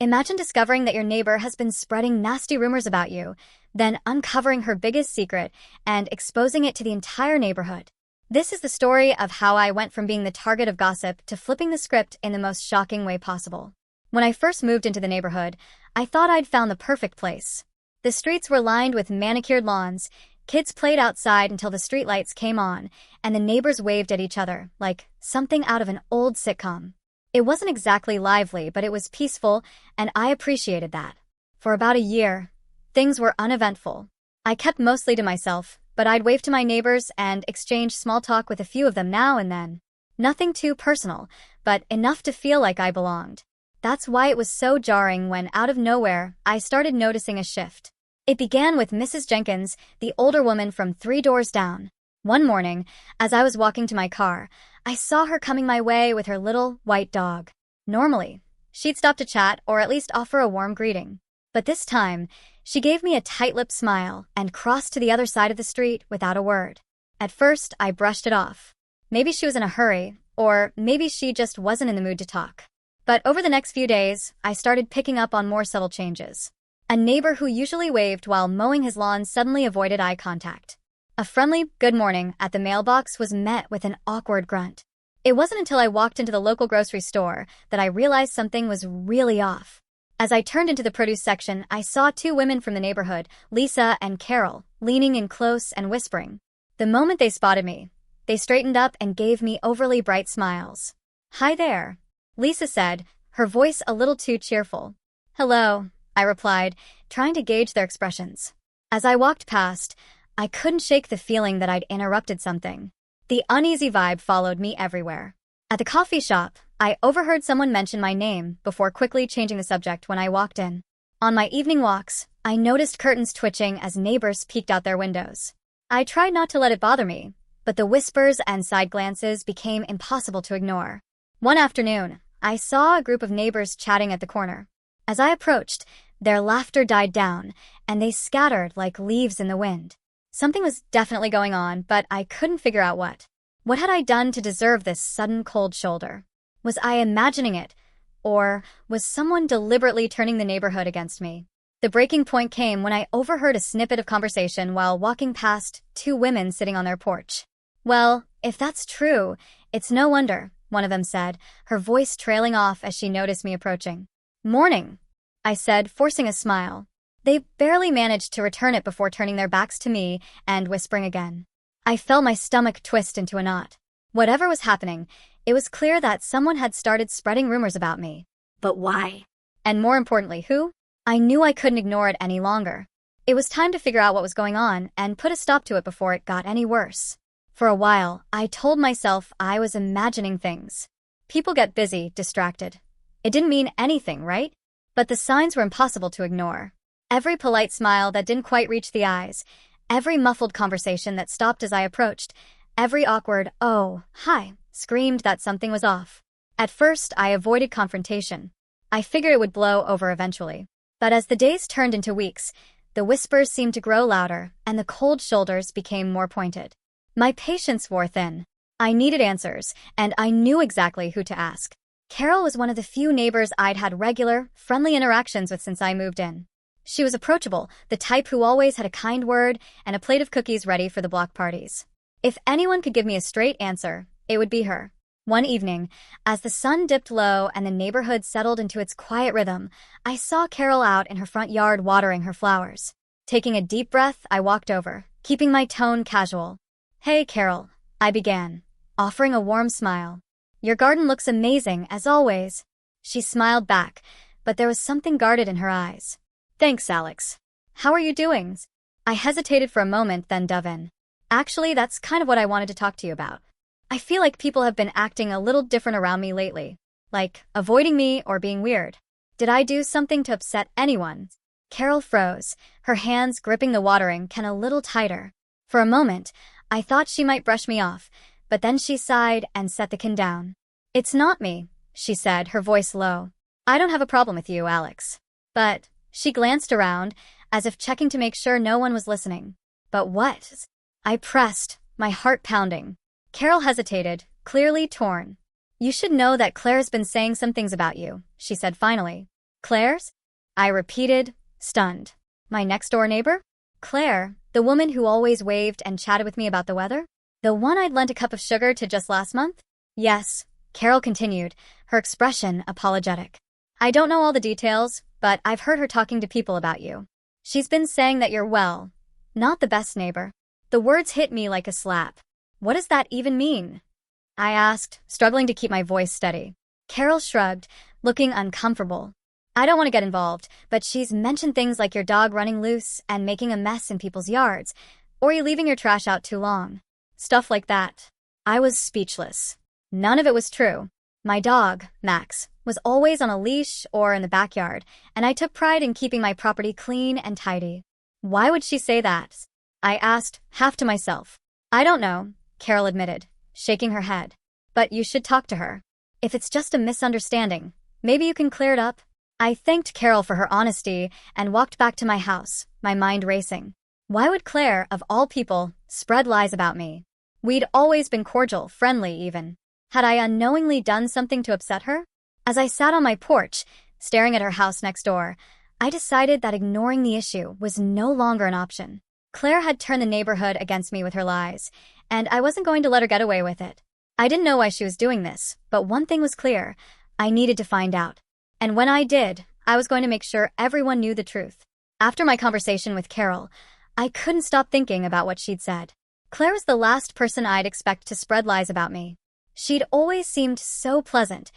Imagine discovering that your neighbor has been spreading nasty rumors about you, then uncovering her biggest secret and exposing it to the entire neighborhood. This is the story of how I went from being the target of gossip to flipping the script in the most shocking way possible. When I first moved into the neighborhood, I thought I'd found the perfect place. The streets were lined with manicured lawns, kids played outside until the streetlights came on, and the neighbors waved at each other like something out of an old sitcom. It wasn't exactly lively, but it was peaceful, and I appreciated that. For about a year, things were uneventful. I kept mostly to myself, but I'd wave to my neighbors and exchange small talk with a few of them now and then. Nothing too personal, but enough to feel like I belonged. That's why it was so jarring when, out of nowhere, I started noticing a shift. It began with Mrs. Jenkins, the older woman from 3 doors down. One morning, as I was walking to my car, I saw her coming my way with her little, white dog. Normally, she'd stop to chat or at least offer a warm greeting. But this time, she gave me a tight-lipped smile and crossed to the other side of the street without a word. At first, I brushed it off. Maybe she was in a hurry, or maybe she just wasn't in the mood to talk. But over the next few days, I started picking up on more subtle changes. A neighbor who usually waved while mowing his lawn suddenly avoided eye contact. A friendly "good morning" at the mailbox was met with an awkward grunt. It wasn't until I walked into the local grocery store that I realized something was really off. As I turned into the produce section, I saw 2 women from the neighborhood, Lisa and Carol, leaning in close and whispering. The moment they spotted me, they straightened up and gave me overly bright smiles. "Hi there," Lisa said, her voice a little too cheerful. "Hello," I replied, trying to gauge their expressions. As I walked past, I couldn't shake the feeling that I'd interrupted something. The uneasy vibe followed me everywhere. At the coffee shop, I overheard someone mention my name before quickly changing the subject when I walked in. On my evening walks, I noticed curtains twitching as neighbors peeked out their windows. I tried not to let it bother me, but the whispers and side glances became impossible to ignore. One afternoon, I saw a group of neighbors chatting at the corner. As I approached, their laughter died down, and they scattered like leaves in the wind. Something was definitely going on, but I couldn't figure out what. What had I done to deserve this sudden cold shoulder? Was I imagining it, or was someone deliberately turning the neighborhood against me? The breaking point came when I overheard a snippet of conversation while walking past 2 women sitting on their porch. "Well, if that's true, it's no wonder," one of them said, her voice trailing off as she noticed me approaching. "Morning," I said, forcing a smile. They barely managed to return it before turning their backs to me and whispering again. I felt my stomach twist into a knot. Whatever was happening, it was clear that someone had started spreading rumors about me. But why? And more importantly, who? I knew I couldn't ignore it any longer. It was time to figure out what was going on and put a stop to it before it got any worse. For a while, I told myself I was imagining things. People get busy, distracted. It didn't mean anything, right? But the signs were impossible to ignore. Every polite smile that didn't quite reach the eyes, every muffled conversation that stopped as I approached, every awkward, "Oh, hi," screamed that something was off. At first, I avoided confrontation. I figured it would blow over eventually. But as the days turned into weeks, the whispers seemed to grow louder, and the cold shoulders became more pointed. My patience wore thin. I needed answers, and I knew exactly who to ask. Carol was one of the few neighbors I'd had regular, friendly interactions with since I moved in. She was approachable, the type who always had a kind word and a plate of cookies ready for the block parties. If anyone could give me a straight answer, it would be her. One evening, as the sun dipped low and the neighborhood settled into its quiet rhythm, I saw Carol out in her front yard watering her flowers. Taking a deep breath, I walked over, keeping my tone casual. "Hey, Carol," I began, offering a warm smile. "Your garden looks amazing, as always." She smiled back, but there was something guarded in her eyes. "Thanks, Alex. How are you doing?" I hesitated for a moment, then dove in. "Actually, that's kind of what I wanted to talk to you about. I feel like people have been acting a little different around me lately, like avoiding me or being weird. Did I do something to upset anyone?" Carol froze, her hands gripping the watering can a little tighter. For a moment, I thought she might brush me off, but then she sighed and set the can down. "It's not me," she said, her voice low. "I don't have a problem with you, Alex. But..." She glanced around, as if checking to make sure no one was listening. "But what?" I pressed, my heart pounding. Carol hesitated, clearly torn. "You should know that Claire's been saying some things about you," she said finally. Claire's? I repeated, stunned. My next-door neighbor? Claire, the woman who always waved and chatted with me about the weather? The one I'd lent a cup of sugar to just last month? Yes, Carol continued, her expression apologetic. I don't know all the details, but I've heard her talking to people about you. She's been saying that you're, well, not the best neighbor. The words hit me like a slap. What does that even mean? I asked, struggling to keep my voice steady. Carol shrugged, looking uncomfortable. I don't want to get involved, but she's mentioned things like your dog running loose and making a mess in people's yards, or you leaving your trash out too long. Stuff like that. I was speechless. None of it was true. My dog, Max, was always on a leash or in the backyard, and I took pride in keeping my property clean and tidy. Why would she say that? I asked, half to myself. I don't know, Carol admitted, shaking her head. But you should talk to her. If it's just a misunderstanding, maybe you can clear it up. I thanked Carol for her honesty and walked back to my house, my mind racing. Why would Claire, of all people, spread lies about me? We'd always been cordial, friendly even. Had I unknowingly done something to upset her? As I sat on my porch, staring at her house next door, I decided that ignoring the issue was no longer an option. Claire had turned the neighborhood against me with her lies, and I wasn't going to let her get away with it. I didn't know why she was doing this, but one thing was clear. I needed to find out. And when I did, I was going to make sure everyone knew the truth. After my conversation with Carol, I couldn't stop thinking about what she'd said. Claire was the last person I'd expect to spread lies about me. She'd always seemed so pleasant.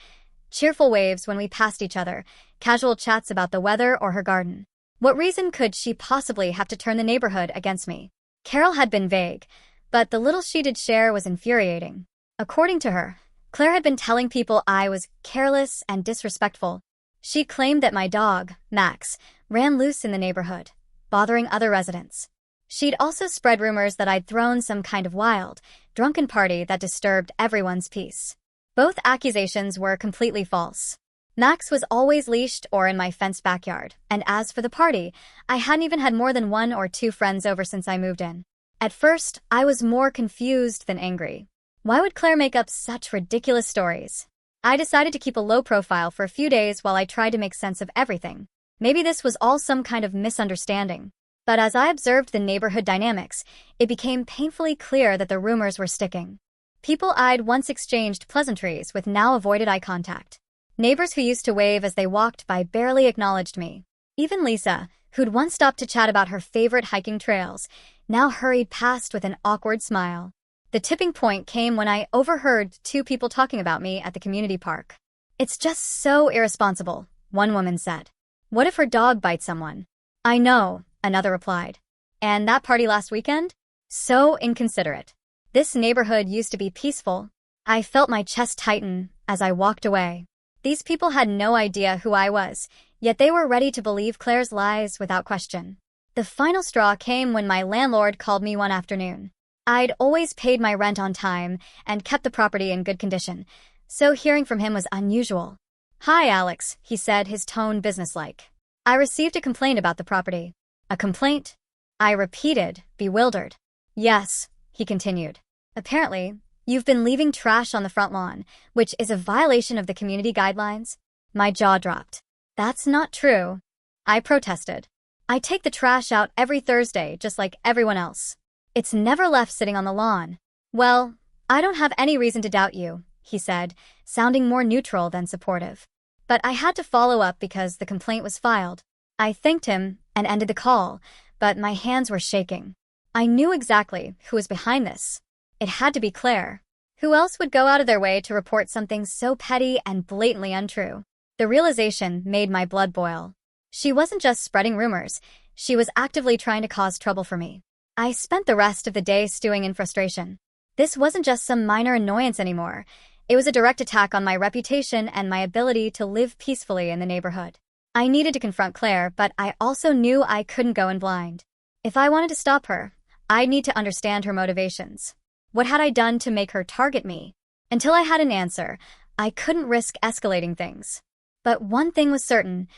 Cheerful waves when we passed each other, casual chats about the weather or her garden. What reason could she possibly have to turn the neighborhood against me? Carol had been vague, but the little she did share was infuriating. According to her, Claire had been telling people I was careless and disrespectful. She claimed that my dog, Max, ran loose in the neighborhood, bothering other residents. She'd also spread rumors that I'd thrown some kind of wild, drunken party that disturbed everyone's peace. Both accusations were completely false. Max was always leashed or in my fenced backyard, and as for the party, I hadn't even had more than 1 or 2 friends over since I moved in. At first, I was more confused than angry. Why would Claire make up such ridiculous stories? I decided to keep a low profile for a few days while I tried to make sense of everything. Maybe this was all some kind of misunderstanding. But as I observed the neighborhood dynamics, it became painfully clear that the rumors were sticking. People I'd once exchanged pleasantries with now avoided eye contact. Neighbors who used to wave as they walked by barely acknowledged me. Even Lisa, who'd once stopped to chat about her favorite hiking trails, now hurried past with an awkward smile. The tipping point came when I overheard 2 people talking about me at the community park. It's just so irresponsible, one woman said. What if her dog bites someone? I know, another replied. And that party last weekend? So inconsiderate. This neighborhood used to be peaceful. I felt my chest tighten as I walked away. These people had no idea who I was, yet they were ready to believe Claire's lies without question. The final straw came when my landlord called me one afternoon. I'd always paid my rent on time and kept the property in good condition, so hearing from him was unusual. Hi, Alex, he said, his tone businesslike. I received a complaint about the property. A complaint? I repeated, bewildered. Yes, he continued. Apparently, you've been leaving trash on the front lawn, which is a violation of the community guidelines. My jaw dropped. That's not true. I protested. I take the trash out every Thursday, just like everyone else. It's never left sitting on the lawn. Well, I don't have any reason to doubt you, he said, sounding more neutral than supportive. But I had to follow up because the complaint was filed. I thanked him and ended the call, but my hands were shaking. I knew exactly who was behind this. It had to be Claire. Who else would go out of their way to report something so petty and blatantly untrue? The realization made my blood boil. She wasn't just spreading rumors. She was actively trying to cause trouble for me. I spent the rest of the day stewing in frustration. This wasn't just some minor annoyance anymore. It was a direct attack on my reputation and my ability to live peacefully in the neighborhood. I needed to confront Claire, but I also knew I couldn't go in blind. If I wanted to stop her, I'd need to understand her motivations. What had I done to make her target me? Until I had an answer, I couldn't risk escalating things. But one thing was certain,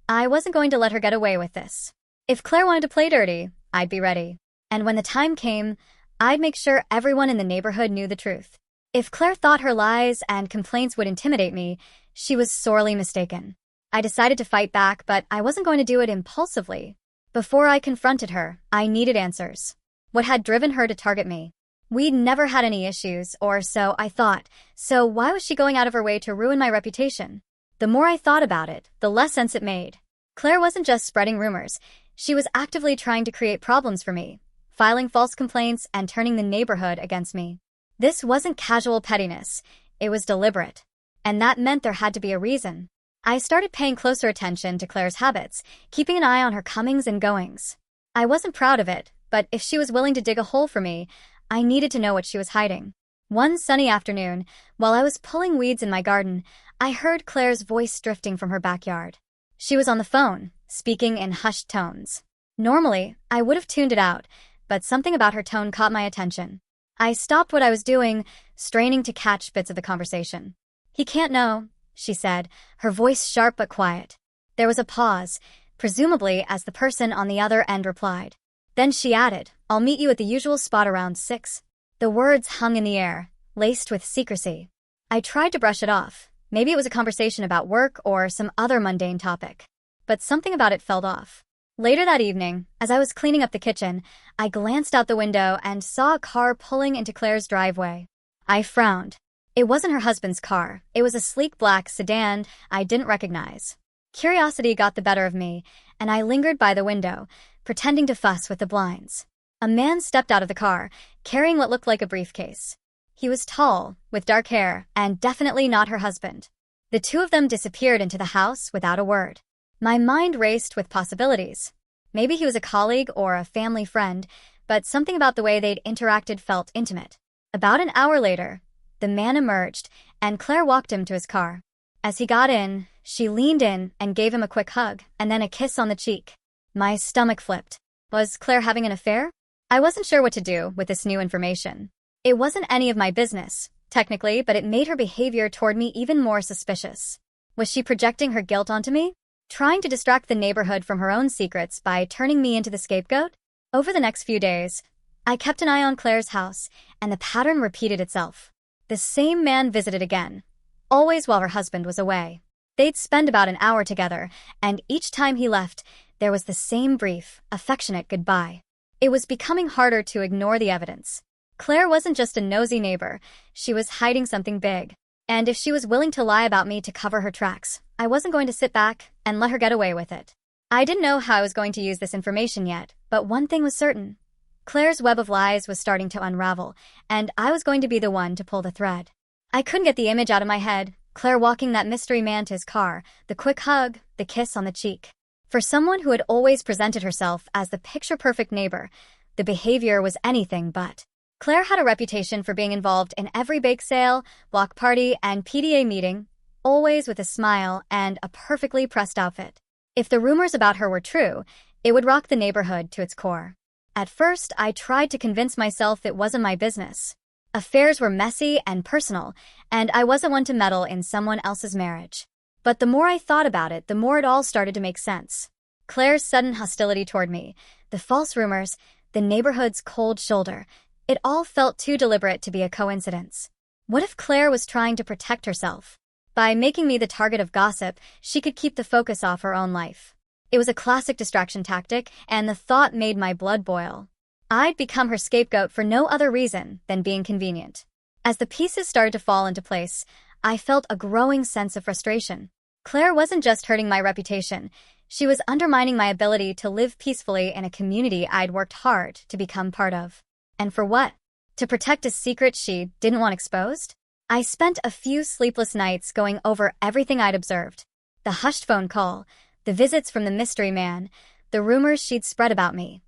I wasn't going to let her get away with this. If Claire wanted to play dirty, I'd be ready. And when the time came, I'd make sure everyone in the neighborhood knew the truth. If Claire thought her lies and complaints would intimidate me, she was sorely mistaken. I decided to fight back, but I wasn't going to do it impulsively. Before I confronted her, I needed answers. What had driven her to target me? We'd never had any issues, or so I thought, so why was she going out of her way to ruin my reputation? The more I thought about it, the less sense it made. Claire wasn't just spreading rumors. She was actively trying to create problems for me, filing false complaints and turning the neighborhood against me. This wasn't casual pettiness. It was deliberate. And that meant there had to be a reason. I started paying closer attention to Claire's habits, keeping an eye on her comings and goings. I wasn't proud of it, but if she was willing to dig a hole for me, I needed to know what she was hiding. One sunny afternoon, while I was pulling weeds in my garden, I heard Claire's voice drifting from her backyard. She was on the phone, speaking in hushed tones. Normally, I would have tuned it out, but something about her tone caught my attention. I stopped what I was doing, straining to catch bits of the conversation. "He can't know," she said, her voice sharp but quiet. There was a pause, presumably as the person on the other end replied. Then she added, "I'll meet you at the usual spot around 6. The words hung in the air, laced with secrecy. I tried to brush it off. Maybe it was a conversation about work or some other mundane topic. But something about it felt off. Later that evening, as I was cleaning up the kitchen, I glanced out the window and saw a car pulling into Claire's driveway. I frowned. It wasn't her husband's car. It was a sleek black sedan I didn't recognize. Curiosity got the better of me, and I lingered by the window, pretending to fuss with the blinds. A man stepped out of the car, carrying what looked like a briefcase. He was tall, with dark hair, and definitely not her husband. The two of them disappeared into the house without a word. My mind raced with possibilities. Maybe he was a colleague or a family friend, but something about the way they'd interacted felt intimate. About an hour later, the man emerged, and Claire walked him to his car. As he got in, she leaned in and gave him a quick hug, and then a kiss on the cheek. My stomach flipped. Was Claire having an affair? I wasn't sure what to do with this new information. It wasn't any of my business, technically, but it made her behavior toward me even more suspicious. Was she projecting her guilt onto me? Trying to distract the neighborhood from her own secrets by turning me into the scapegoat? Over the next few days, I kept an eye on Claire's house, and the pattern repeated itself. The same man visited again, always while her husband was away. They'd spend about an hour together, and each time he left, there was the same brief, affectionate goodbye. It was becoming harder to ignore the evidence. Claire wasn't just a nosy neighbor, she was hiding something big. And if she was willing to lie about me to cover her tracks, I wasn't going to sit back and let her get away with it. I didn't know how I was going to use this information yet, but one thing was certain. Claire's web of lies was starting to unravel, and I was going to be the one to pull the thread. I couldn't get the image out of my head, Claire walking that mystery man to his car, the quick hug, the kiss on the cheek. For someone who had always presented herself as the picture-perfect neighbor, the behavior was anything but. Claire had a reputation for being involved in every bake sale, block party, and PDA meeting, always with a smile and a perfectly pressed outfit. If the rumors about her were true, it would rock the neighborhood to its core. At first, I tried to convince myself it wasn't my business. Affairs were messy and personal, and I wasn't one to meddle in someone else's marriage. But the more I thought about it, the more it all started to make sense. Claire's sudden hostility toward me, the false rumors, the neighborhood's cold shoulder, it all felt too deliberate to be a coincidence. What if Claire was trying to protect herself? By making me the target of gossip, she could keep the focus off her own life. It was a classic distraction tactic, and the thought made my blood boil. I'd become her scapegoat for no other reason than being convenient. As the pieces started to fall into place, I felt a growing sense of frustration. Claire wasn't just hurting my reputation, she was undermining my ability to live peacefully in a community I'd worked hard to become part of. And for what? To protect a secret she didn't want exposed? I spent a few sleepless nights going over everything I'd observed. The hushed phone call, the visits from the mystery man, the rumors she'd spread about me.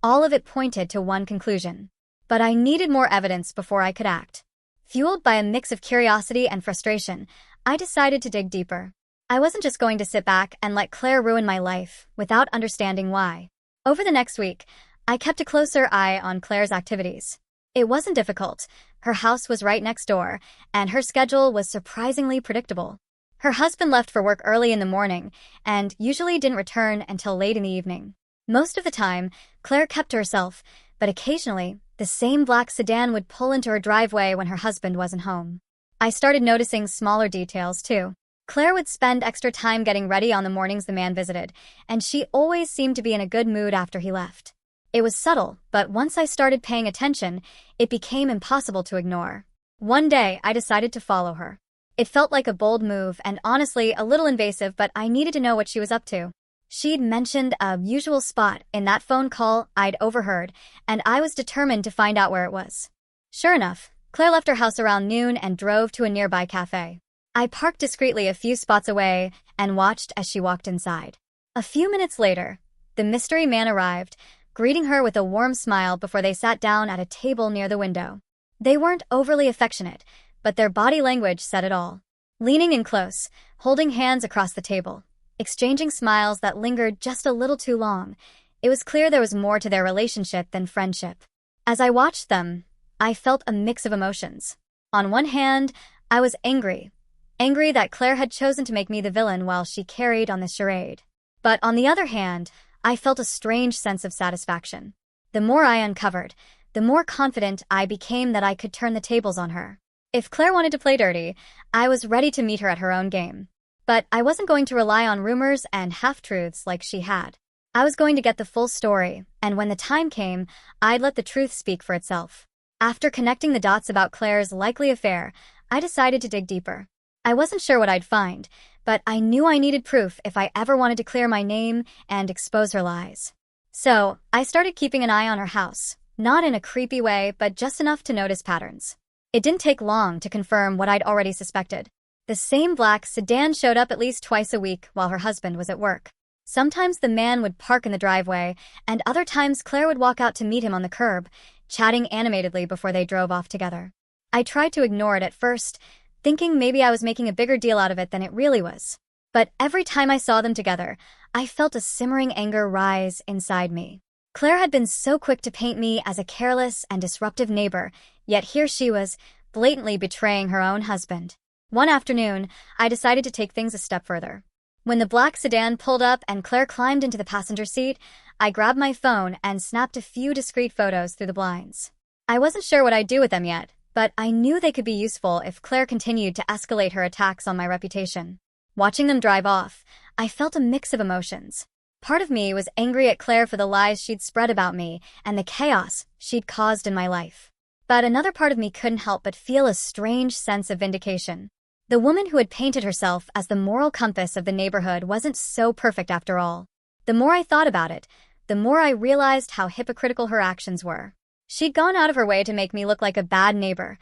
All of it pointed to one conclusion. But I needed more evidence before I could act. Fueled by a mix of curiosity and frustration, I decided to dig deeper. I wasn't just going to sit back and let Claire ruin my life without understanding why. Over the next week, I kept a closer eye on Claire's activities. It wasn't difficult. Her house was right next door, and her schedule was surprisingly predictable. Her husband left for work early in the morning and usually didn't return until late in the evening. Most of the time, Claire kept to herself, but occasionally, the same black sedan would pull into her driveway when her husband wasn't home. I started noticing smaller details, too. Claire would spend extra time getting ready on the mornings the man visited, and she always seemed to be in a good mood after he left. It was subtle, but once I started paying attention, it became impossible to ignore. One day, I decided to follow her. It felt like a bold move and honestly a little invasive, but I needed to know what she was up to. She'd mentioned a usual spot in that phone call I'd overheard, and I was determined to find out where it was. Sure enough, Claire left her house around noon and drove to a nearby cafe. I parked discreetly a few spots away and watched as she walked inside. A few minutes later, the mystery man arrived, greeting her with a warm smile before they sat down at a table near the window. They weren't overly affectionate, but their body language said it all. Leaning in close, holding hands across the table, exchanging smiles that lingered just a little too long, it was clear there was more to their relationship than friendship. As I watched them, I felt a mix of emotions. On one hand, I was angry that Claire had chosen to make me the villain while she carried on the charade. But on the other hand, I felt a strange sense of satisfaction. The more I uncovered, the more confident I became that I could turn the tables on her. If Claire wanted to play dirty, I was ready to meet her at her own game. But I wasn't going to rely on rumors and half-truths like she had. I was going to get the full story, and when the time came, I'd let the truth speak for itself. After connecting the dots about Claire's likely affair, I decided to dig deeper. I wasn't sure what I'd find, but I knew I needed proof if I ever wanted to clear my name and expose her lies. So, I started keeping an eye on her house, not in a creepy way, but just enough to notice patterns. It didn't take long to confirm what I'd already suspected. The same black sedan showed up at least twice a week while her husband was at work. Sometimes the man would park in the driveway, and other times Claire would walk out to meet him on the curb, chatting animatedly before they drove off together. I tried to ignore it at first, thinking maybe I was making a bigger deal out of it than it really was. But every time I saw them together, I felt a simmering anger rise inside me. Claire had been so quick to paint me as a careless and disruptive neighbor, yet here she was, blatantly betraying her own husband. One afternoon, I decided to take things a step further. When the black sedan pulled up and Claire climbed into the passenger seat, I grabbed my phone and snapped a few discreet photos through the blinds. I wasn't sure what I'd do with them yet, but I knew they could be useful if Claire continued to escalate her attacks on my reputation. Watching them drive off, I felt a mix of emotions. Part of me was angry at Claire for the lies she'd spread about me and the chaos she'd caused in my life. But another part of me couldn't help but feel a strange sense of vindication. The woman who had painted herself as the moral compass of the neighborhood wasn't so perfect after all. The more I thought about it, the more I realized how hypocritical her actions were. She'd gone out of her way to make me look like a bad neighbor,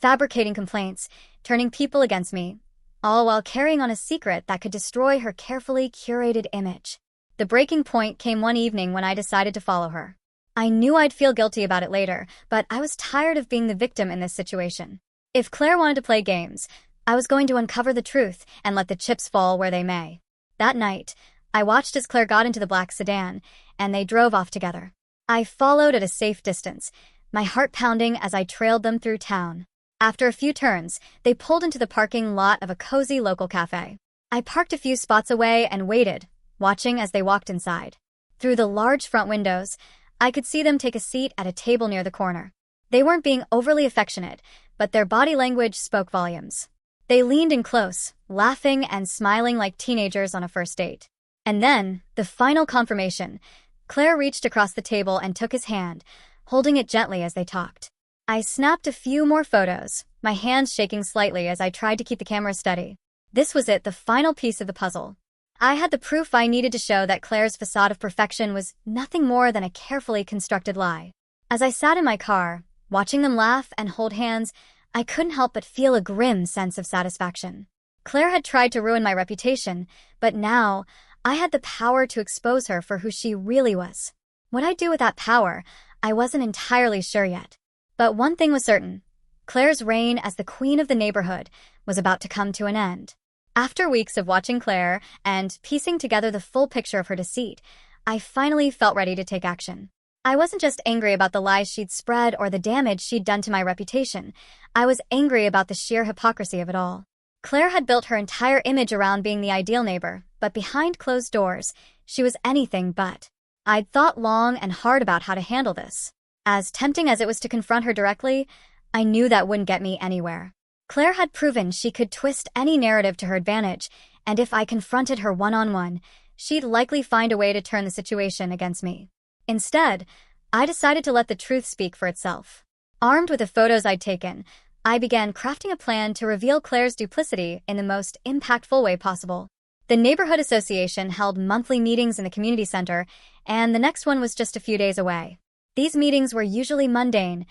fabricating complaints, turning people against me, all while carrying on a secret that could destroy her carefully curated image. The breaking point came one evening when I decided to follow her. I knew I'd feel guilty about it later, but I was tired of being the victim in this situation. If Claire wanted to play games, I was going to uncover the truth and let the chips fall where they may. That night, I watched as Claire got into the black sedan, and they drove off together. I followed at a safe distance, my heart pounding as I trailed them through town. After a few turns, they pulled into the parking lot of a cozy local cafe. I parked a few spots away and waited, watching as they walked inside. Through the large front windows, I could see them take a seat at a table near the corner. They weren't being overly affectionate, but their body language spoke volumes. They leaned in close, laughing and smiling like teenagers on a first date. And then, the final confirmation. Claire reached across the table and took his hand, holding it gently as they talked. I snapped a few more photos, my hands shaking slightly as I tried to keep the camera steady. This was it, the final piece of the puzzle. I had the proof I needed to show that Claire's facade of perfection was nothing more than a carefully constructed lie. As I sat in my car, watching them laugh and hold hands, I couldn't help but feel a grim sense of satisfaction. Claire had tried to ruin my reputation, but now, I had the power to expose her for who she really was. What I'd do with that power, I wasn't entirely sure yet. But one thing was certain. Claire's reign as the queen of the neighborhood was about to come to an end. After weeks of watching Claire and piecing together the full picture of her deceit, I finally felt ready to take action. I wasn't just angry about the lies she'd spread or the damage she'd done to my reputation. I was angry about the sheer hypocrisy of it all. Claire had built her entire image around being the ideal neighbor, but behind closed doors, she was anything but. I'd thought long and hard about how to handle this. As tempting as it was to confront her directly, I knew that wouldn't get me anywhere. Claire had proven she could twist any narrative to her advantage, and if I confronted her one-on-one, she'd likely find a way to turn the situation against me. Instead, I decided to let the truth speak for itself. Armed with the photos I'd taken, I began crafting a plan to reveal Claire's duplicity in the most impactful way possible. The neighborhood association held monthly meetings in the community center, and the next one was just a few days away. These meetings were usually mundane: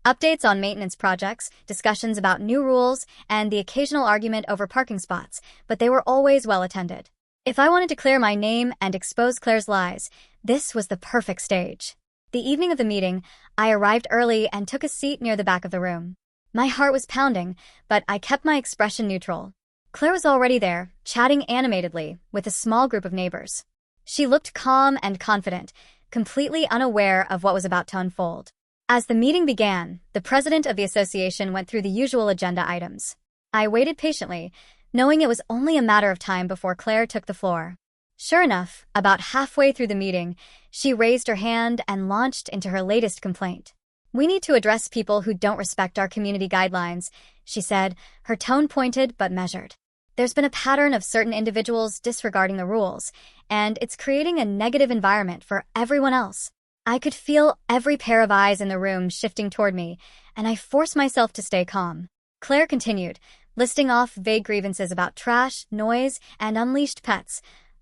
updates on maintenance projects, discussions about new rules, and the occasional argument over parking spots, but they were always well attended. If I wanted to clear my name and expose Claire's lies, this was the perfect stage. The evening of the meeting, I arrived early and took a seat near the back of the room. My heart was pounding, but I kept my expression neutral. Claire was already there, chatting animatedly with a small group of neighbors. She looked calm and confident, completely unaware of what was about to unfold. As the meeting began, the president of the association went through the usual agenda items. I waited patiently, knowing it was only a matter of time before Claire took the floor. Sure enough, about halfway through the meeting, she raised her hand and launched into her latest complaint. "We need to address people who don't respect our community guidelines," she said, her tone pointed but measured. "There's been a pattern of certain individuals disregarding the rules, and it's creating a negative environment for everyone else." I could feel every pair of eyes in the room shifting toward me, and I forced myself to stay calm. Claire continued, listing off vague grievances about trash, noise, and unleashed pets,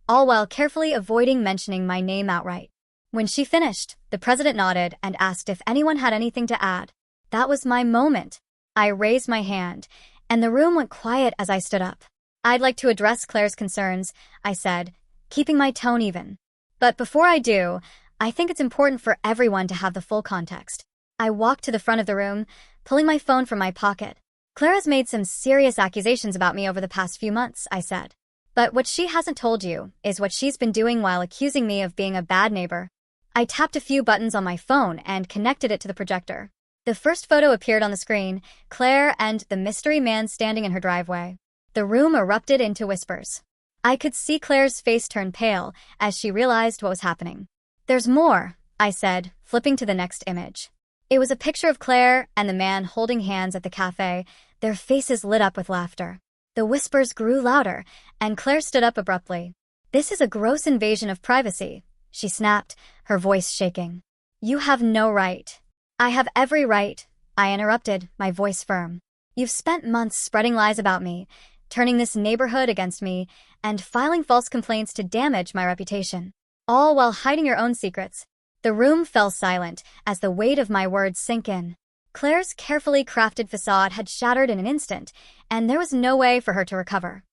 all while carefully avoiding mentioning my name outright. When she finished, the president nodded and asked if anyone had anything to add. That was my moment. I raised my hand, and the room went quiet as I stood up. "I'd like to address Claire's concerns," I said, keeping my tone even. "But before I do, I think it's important for everyone to have the full context." I walked to the front of the room, pulling my phone from my pocket. "Claire has made some serious accusations about me over the past few months," I said. "But what she hasn't told you is what she's been doing while accusing me of being a bad neighbor." I tapped a few buttons on my phone and connected it to the projector. The first photo appeared on the screen: Claire and the mystery man standing in her driveway. The room erupted into whispers. I could see Claire's face turn pale as she realized what was happening. "There's more," I said, flipping to the next image. It was a picture of Claire and the man holding hands at the cafe, their faces lit up with laughter. The whispers grew louder, and Claire stood up abruptly. "This is a gross invasion of privacy," she snapped, her voice shaking. "You have no right." "I have every right," I interrupted, my voice firm. "You've spent months spreading lies about me, turning this neighborhood against me, and filing false complaints to damage my reputation, all while hiding your own secrets." The room fell silent as the weight of my words sank in. Claire's carefully crafted facade had shattered in an instant, and there was no way for her to recover.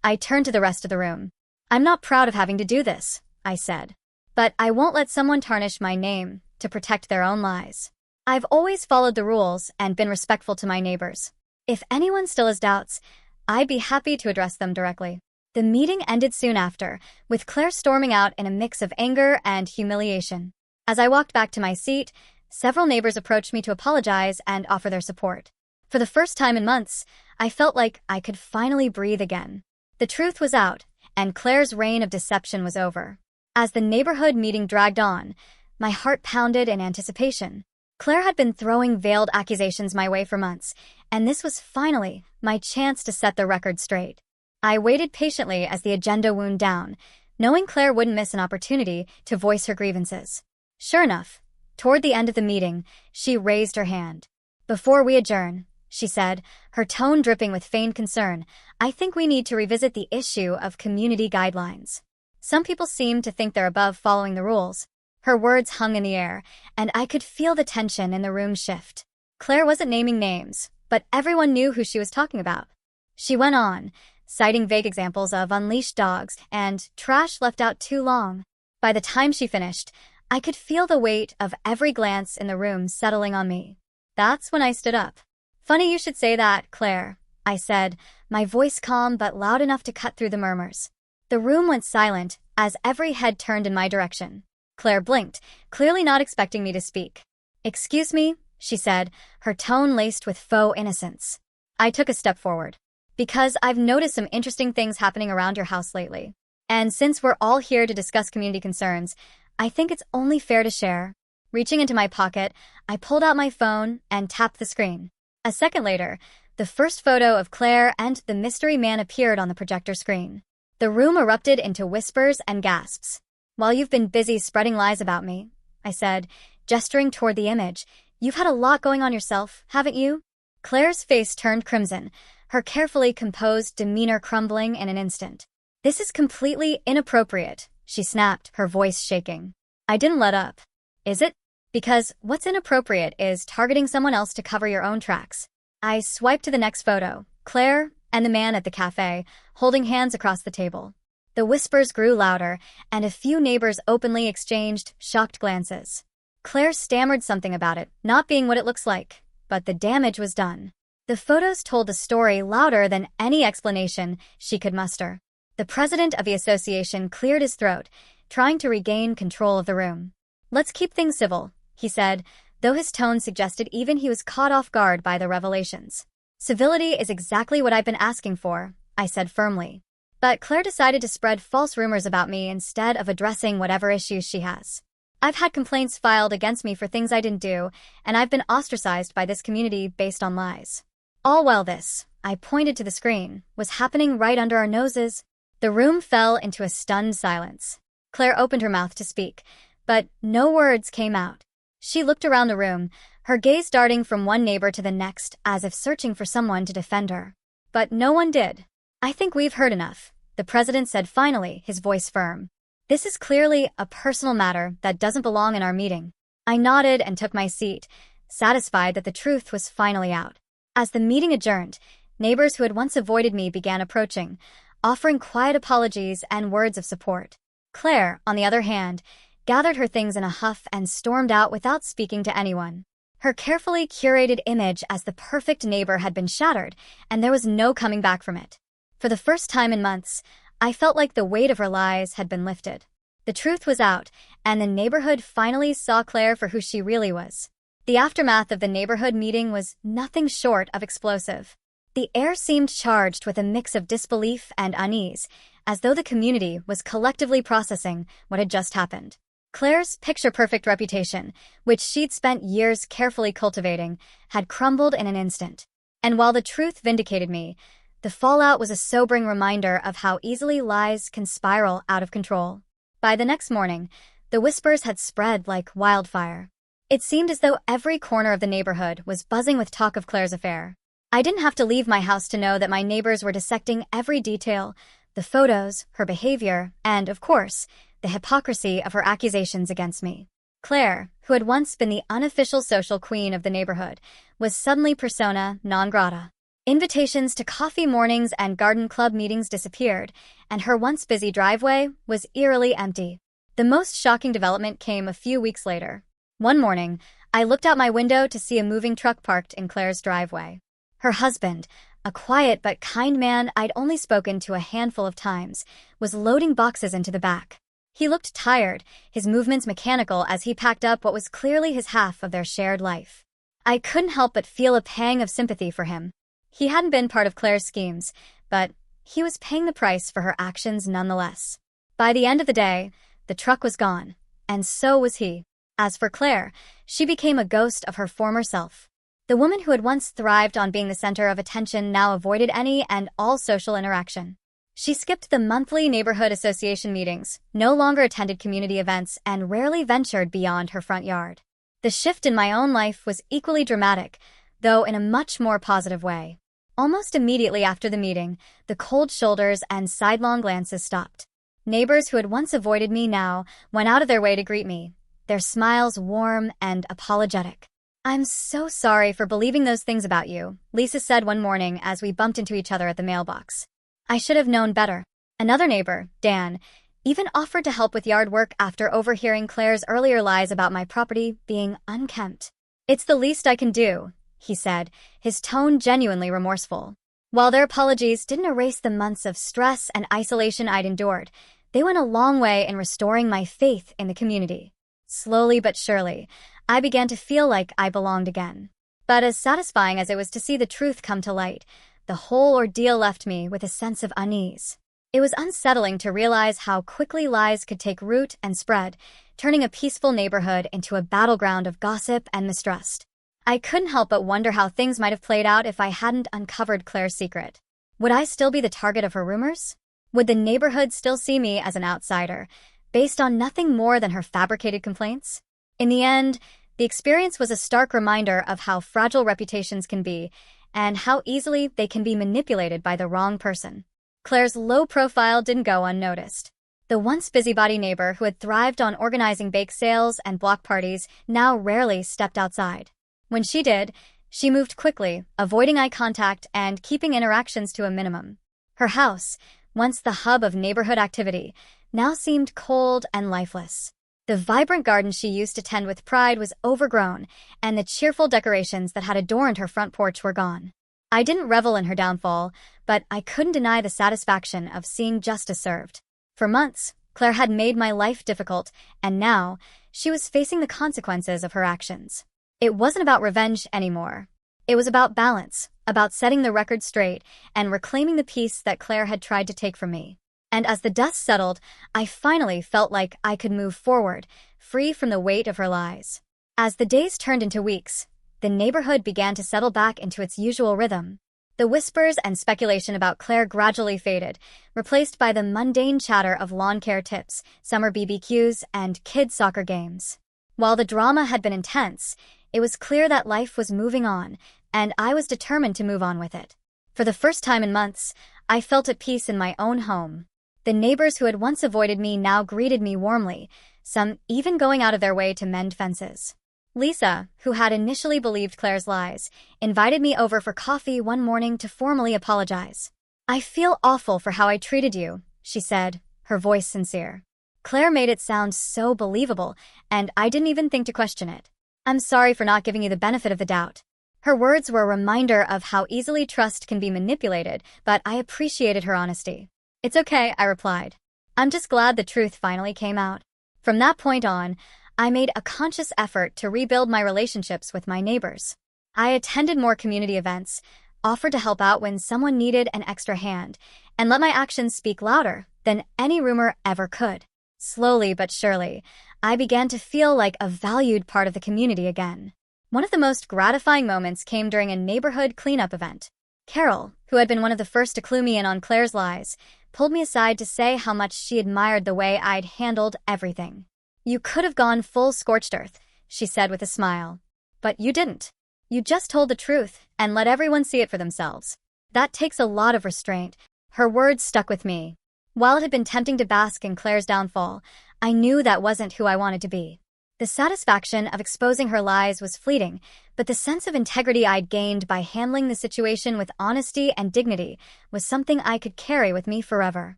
I turned to the rest of the room. "I'm not proud of having to do this," I said. "But I won't let someone tarnish my name to protect their own lies. I've always followed the rules and been respectful to my neighbors. If anyone still has doubts, I'd be happy to address them directly." The meeting ended soon after, with Claire storming out in a mix of anger and humiliation. As I walked back to my seat, several neighbors approached me to apologize and offer their support. For the first time in months, I felt like I could finally breathe again. The truth was out, and Claire's reign of deception was over. As the neighborhood meeting dragged on, my heart pounded in anticipation. Claire had been throwing veiled accusations my way for months, and this was finally my chance to set the record straight. I waited patiently as the agenda wound down, knowing Claire wouldn't miss an opportunity to voice her grievances. Sure enough, toward the end of the meeting, she raised her hand. "Before we adjourn," she said, her tone dripping with feigned concern, "I think we need to revisit the issue of community guidelines. Some people seem to think they're above following the rules." Her words hung in the air, and I could feel the tension in the room shift. Claire wasn't naming names, but everyone knew who she was talking about. She went on, citing vague examples of unleashed dogs and trash left out too long. By the time she finished, I could feel the weight of every glance in the room settling on me. That's when I stood up. "Funny you should say that, Claire," I said, my voice calm but loud enough to cut through the murmurs. The room went silent as every head turned in my direction. Claire blinked, clearly not expecting me to speak. "Excuse me," she said, her tone laced with faux innocence. I took a step forward. "Because I've noticed some interesting things happening around your house lately. And since we're all here to discuss community concerns, I think it's only fair to share." Reaching into my pocket, I pulled out my phone and tapped the screen. A second later, The first photo of Claire and the mystery man appeared on the projector screen. The room erupted into whispers and gasps. "While you've been busy spreading lies about me," I said, gesturing toward the image, "you've had a lot going on yourself, haven't you?" Claire's face turned crimson, her carefully composed demeanor crumbling in an instant. "This is completely inappropriate," she snapped, her voice shaking. I didn't let up. "Is it? Because what's inappropriate is targeting someone else to cover your own tracks." I swiped to the next photo, Claire and the man at the cafe, holding hands across the table. The whispers grew louder, and a few neighbors openly exchanged shocked glances. Claire stammered something about it not being what it looks like, but the damage was done. The photos told the story louder than any explanation she could muster. The president of the association cleared his throat, trying to regain control of the room. "Let's keep things civil," he said, though his tone suggested even he was caught off guard by the revelations. "Civility is exactly what I've been asking for," I said firmly. But Claire decided to spread false rumors about me instead of addressing whatever issues she has. "I've had complaints filed against me for things I didn't do, and I've been ostracized by this community based on lies. All while this," I pointed to the screen, "was happening right under our noses." The room fell into a stunned silence. Claire opened her mouth to speak, but no words came out. She looked around the room, her gaze darting from one neighbor to the next as if searching for someone to defend her. But no one did. "I think we've heard enough," the president said finally, his voice firm. "This is clearly a personal matter that doesn't belong in our meeting." I nodded and took my seat, satisfied that the truth was finally out. As the meeting adjourned, neighbors who had once avoided me began approaching, offering quiet apologies and words of support. Claire, on the other hand, gathered her things in a huff and stormed out without speaking to anyone. Her carefully curated image as the perfect neighbor had been shattered, and there was no coming back from it. For the first time in months, I felt like the weight of her lies had been lifted. The truth was out, and the neighborhood finally saw Claire for who she really was. The aftermath of the neighborhood meeting was nothing short of explosive. The air seemed charged with a mix of disbelief and unease, as though the community was collectively processing what had just happened. Claire's picture-perfect reputation, which she'd spent years carefully cultivating, had crumbled in an instant. And while the truth vindicated me, the fallout was a sobering reminder of how easily lies can spiral out of control. By the next morning, the whispers had spread like wildfire. It seemed as though every corner of the neighborhood was buzzing with talk of Claire's affair. I didn't have to leave my house to know that my neighbors were dissecting every detail, the photos, her behavior, and, of course, the hypocrisy of her accusations against me. Claire, who had once been the unofficial social queen of the neighborhood, was suddenly persona non grata. Invitations to coffee mornings and garden club meetings disappeared, and her once busy driveway was eerily empty. The most shocking development came a few weeks later. One morning, I looked out my window to see a moving truck parked in Claire's driveway. Her husband, a quiet but kind man I'd only spoken to a handful of times, was loading boxes into the back. He looked tired, his movements mechanical as he packed up what was clearly his half of their shared life. I couldn't help but feel a pang of sympathy for him. He hadn't been part of Claire's schemes, but he was paying the price for her actions nonetheless. By the end of the day, the truck was gone, and so was he. As for Claire, she became a ghost of her former self. The woman who had once thrived on being the center of attention now avoided any and all social interaction. She skipped the monthly neighborhood association meetings, no longer attended community events, and rarely ventured beyond her front yard. The shift in my own life was equally dramatic, though in a much more positive way. Almost immediately after the meeting, the cold shoulders and sidelong glances stopped. Neighbors who had once avoided me now went out of their way to greet me, their smiles warm and apologetic. "I'm so sorry for believing those things about you," Lisa said one morning as we bumped into each other at the mailbox. "I should have known better." Another neighbor, Dan, even offered to help with yard work after overhearing Claire's earlier lies about my property being unkempt. "It's the least I can do," he said, his tone genuinely remorseful. While their apologies didn't erase the months of stress and isolation I'd endured, they went a long way in restoring my faith in the community. Slowly but surely, I began to feel like I belonged again. But as satisfying as it was to see the truth come to light, the whole ordeal left me with a sense of unease. It was unsettling to realize how quickly lies could take root and spread, turning a peaceful neighborhood into a battleground of gossip and mistrust. I couldn't help but wonder how things might have played out if I hadn't uncovered Claire's secret. Would I still be the target of her rumors? Would the neighborhood still see me as an outsider, based on nothing more than her fabricated complaints? In the end, the experience was a stark reminder of how fragile reputations can be, and how easily they can be manipulated by the wrong person. Claire's low profile didn't go unnoticed. The once busybody neighbor who had thrived on organizing bake sales and block parties now rarely stepped outside. When she did, she moved quickly, avoiding eye contact and keeping interactions to a minimum. Her house, once the hub of neighborhood activity, now seemed cold and lifeless. The vibrant garden she used to tend with pride was overgrown, and the cheerful decorations that had adorned her front porch were gone. I didn't revel in her downfall, but I couldn't deny the satisfaction of seeing justice served. For months, Claire had made my life difficult, and now she was facing the consequences of her actions. It wasn't about revenge anymore. It was about balance, about setting the record straight and reclaiming the peace that Claire had tried to take from me. And as the dust settled, I finally felt like I could move forward, free from the weight of her lies. As the days turned into weeks, the neighborhood began to settle back into its usual rhythm. The whispers and speculation about Claire gradually faded, replaced by the mundane chatter of lawn care tips, summer BBQs, and kids' soccer games. While the drama had been intense, it was clear that life was moving on, and I was determined to move on with it. For the first time in months, I felt at peace in my own home. The neighbors who had once avoided me now greeted me warmly, some even going out of their way to mend fences. Lisa, who had initially believed Claire's lies, invited me over for coffee one morning to formally apologize. "I feel awful for how I treated you," she said, her voice sincere. Claire made it sound so believable, and I didn't even think to question it. "I'm sorry for not giving you the benefit of the doubt." Her words were a reminder of how easily trust can be manipulated, but I appreciated her honesty. "It's okay," I replied. "I'm just glad the truth finally came out." From that point on, I made a conscious effort to rebuild my relationships with my neighbors. I attended more community events, offered to help out when someone needed an extra hand, and let my actions speak louder than any rumor ever could. Slowly but surely, I began to feel like a valued part of the community again. One of the most gratifying moments came during a neighborhood cleanup event. Carol, who had been one of the first to clue me in on Claire's lies, pulled me aside to say how much she admired the way I'd handled everything. "You could have gone full scorched earth," she said with a smile. "But you didn't. You just told the truth and let everyone see it for themselves. That takes a lot of restraint." Her words stuck with me. While it had been tempting to bask in Claire's downfall, I knew that wasn't who I wanted to be. The satisfaction of exposing her lies was fleeting, but the sense of integrity I'd gained by handling the situation with honesty and dignity was something I could carry with me forever.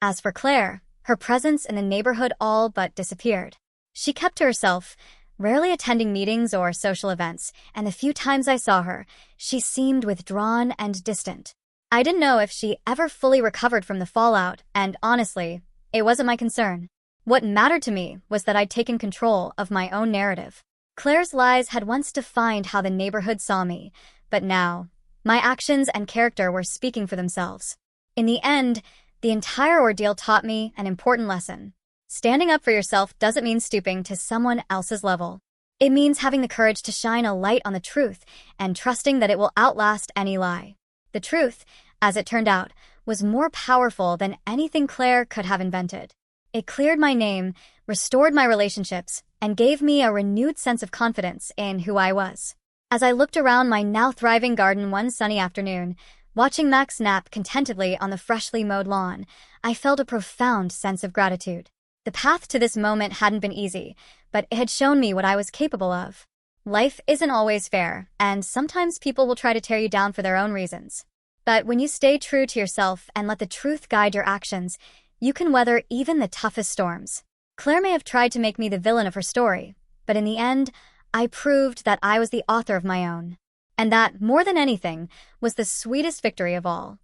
As for Claire, her presence in the neighborhood all but disappeared. She kept to herself, rarely attending meetings or social events, and the few times I saw her, she seemed withdrawn and distant. I didn't know if she ever fully recovered from the fallout, and honestly, it wasn't my concern. What mattered to me was that I'd taken control of my own narrative. Claire's lies had once defined how the neighborhood saw me, but now, my actions and character were speaking for themselves. In the end, the entire ordeal taught me an important lesson. Standing up for yourself doesn't mean stooping to someone else's level. It means having the courage to shine a light on the truth and trusting that it will outlast any lie. The truth, as it turned out, was more powerful than anything Claire could have invented. It cleared my name, restored my relationships, and gave me a renewed sense of confidence in who I was. As I looked around my now thriving garden one sunny afternoon, watching Max nap contentedly on the freshly mowed lawn, I felt a profound sense of gratitude. The path to this moment hadn't been easy, but it had shown me what I was capable of. Life isn't always fair, and sometimes people will try to tear you down for their own reasons. But when you stay true to yourself and let the truth guide your actions, you can weather even the toughest storms. Claire may have tried to make me the villain of her story, but in the end, I proved that I was the author of my own. And that, more than anything, was the sweetest victory of all.